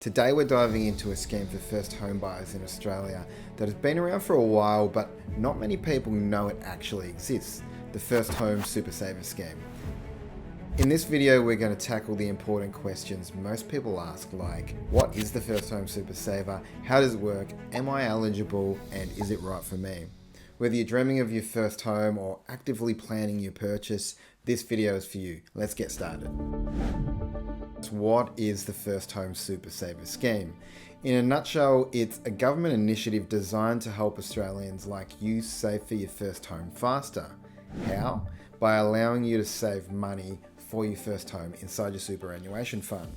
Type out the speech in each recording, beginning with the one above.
Today we're diving into a scheme for first home buyers in Australia that has been around for a while, but not many people know it actually exists, the First Home Super Saver scheme. In this video we're going to tackle the important questions most people ask, like what is the First Home Super Saver, how does it work, am I eligible, and is it right for me? Whether you're dreaming of your first home or actively planning your purchase, this video is for you. Let's get started. What is the First Home Super Saver scheme? In a nutshell, it's a government initiative designed to help Australians like you save for your first home faster. How? By allowing you to save money for your first home inside your superannuation fund.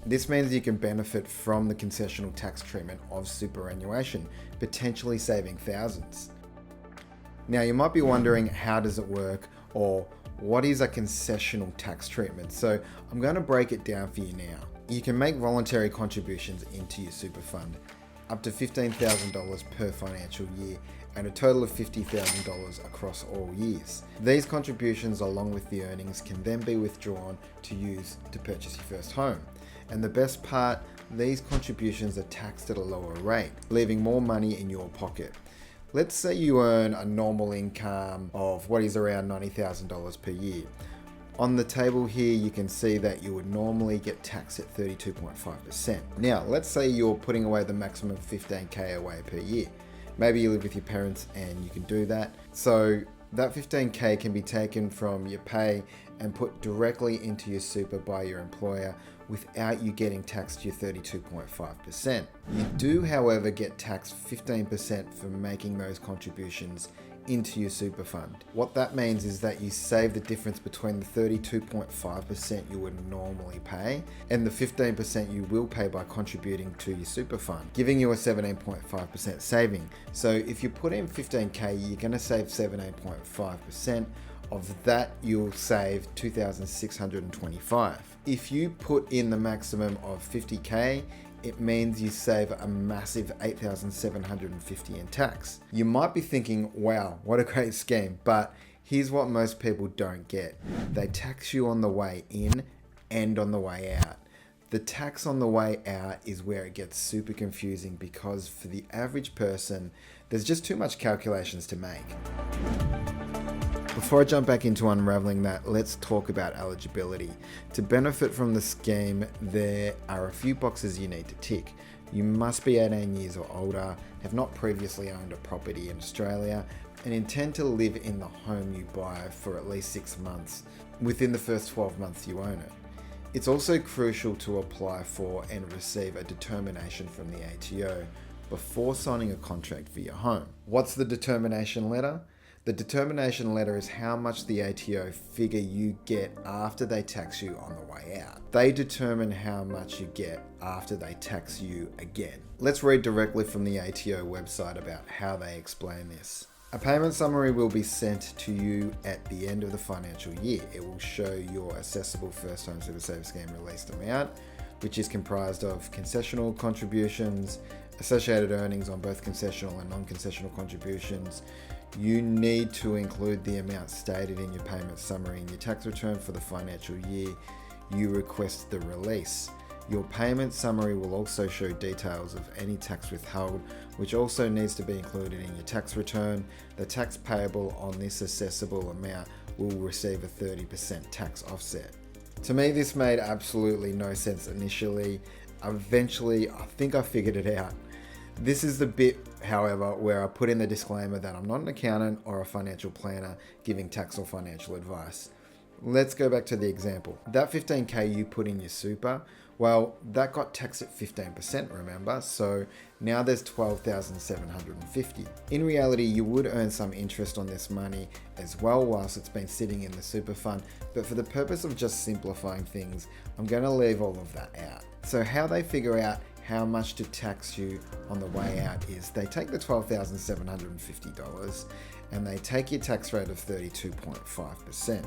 This means you can benefit from the concessional tax treatment of superannuation, potentially saving thousands. Now you might be wondering, how does it work, or what is a concessional tax treatment? So I'm going to break it down for you now. You can make voluntary contributions into your super fund, up to $15,000 per financial year and a total of $50,000 across all years. These contributions along with the earnings can then be withdrawn to use to purchase your first home. And the best part, these contributions are taxed at a lower rate, leaving more money in your pocket. Let's say you earn a normal income of what is around $90,000 per year. On the table here, you can see that you would normally get taxed at 32.5%. Now, let's say you're putting away the maximum 15K away per year. Maybe you live with your parents and you can do that. So that 15K can be taken from your pay and put directly into your super by your employer without you getting taxed your 32.5%. You do, however, get taxed 15% for making those contributions into your super fund. What that means is that you save the difference between the 32.5% you would normally pay and the 15% you will pay by contributing to your super fund, giving you a 17.5% saving. So if you put in 15K, you're going to save 17.5%. Of that, you'll save $2,625. If you put in the maximum of 50K, it means you save a massive $8,750 in tax. You might be thinking, wow, what a great scheme, but here's what most people don't get. They tax you on the way in and on the way out. The tax on the way out is where it gets super confusing because for the average person, there's just too much calculations to make. Before I jump back into unraveling that, let's talk about eligibility. To benefit from the scheme, there are a few boxes you need to tick. You must be 18 years or older, have not previously owned a property in Australia, and intend to live in the home you buy for at least 6 months within the first 12 months you own it. It's also crucial to apply for and receive a determination from the ATO before signing a contract for your home. What's the determination letter? The determination letter is how much the ATO figure you get after they tax you on the way out. They determine how much you get after they tax you again. Let's read directly from the ATO website about how they explain this. A payment summary will be sent to you at the end of the financial year. It will show your assessable First Home Super Saver scheme released amount, which is comprised of concessional contributions, associated earnings on both concessional and non-concessional contributions. You need to include the amount stated in your payment summary in your tax return for the financial year you request the release. Your payment summary will also show details of any tax withheld, which also needs to be included in your tax return. The tax payable on this assessable amount will receive a 30% tax offset. To me, this made absolutely no sense initially. Eventually, I think I figured it out. This is the bit, however, where I put in the disclaimer that I'm not an accountant or a financial planner giving tax or financial advice. Let's go back to the example. That 15K you put in your super, well, that got taxed at 15%, remember? So now there's $12,750. In reality, you would earn some interest on this money as well whilst it's been sitting in the super fund, but for the purpose of just simplifying things, I'm going to leave all of that out. So how they figure out how much to tax you on the way out is they take the $12,750 and they take your tax rate of 32.5%.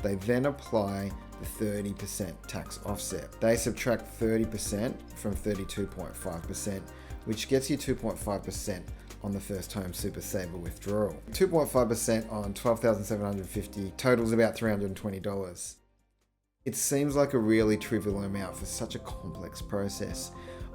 They then apply the 30% tax offset. They subtract 30% from 32.5%, which gets you 2.5% on the First Home Super Saver withdrawal. 2.5% on $12,750 totals about $320. It seems like a really trivial amount for such a complex process,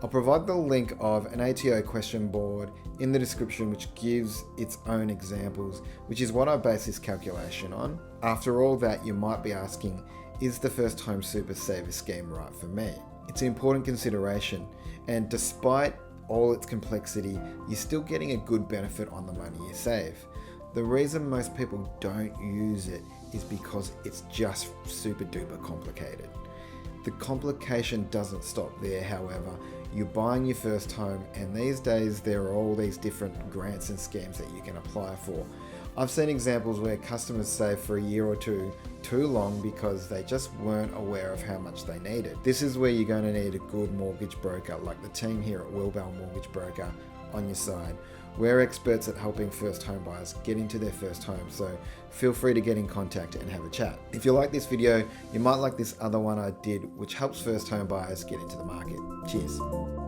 I'll provide the link of an ATO question board in the description which gives its own examples, which is what I base this calculation on. After all that, you might be asking, is the first home super saver scheme right for me? It's an important consideration, and despite all its complexity, you're still getting a good benefit on the money you save. The reason most people don't use it is because it's just super duper complicated. The complication doesn't stop there, however. You're buying your first home, and these days there are all these different grants and schemes that you can apply for. I've seen examples where customers save for a year or two too long because they just weren't aware of how much they needed. This is where you're going to need a good mortgage broker like the team here at Wilbell Mortgage Broker on your side. We're experts at helping first home buyers get into their first home, so feel free to get in contact and have a chat. If you like this video, you might like this other one I did, which helps first home buyers get into the market. Cheers.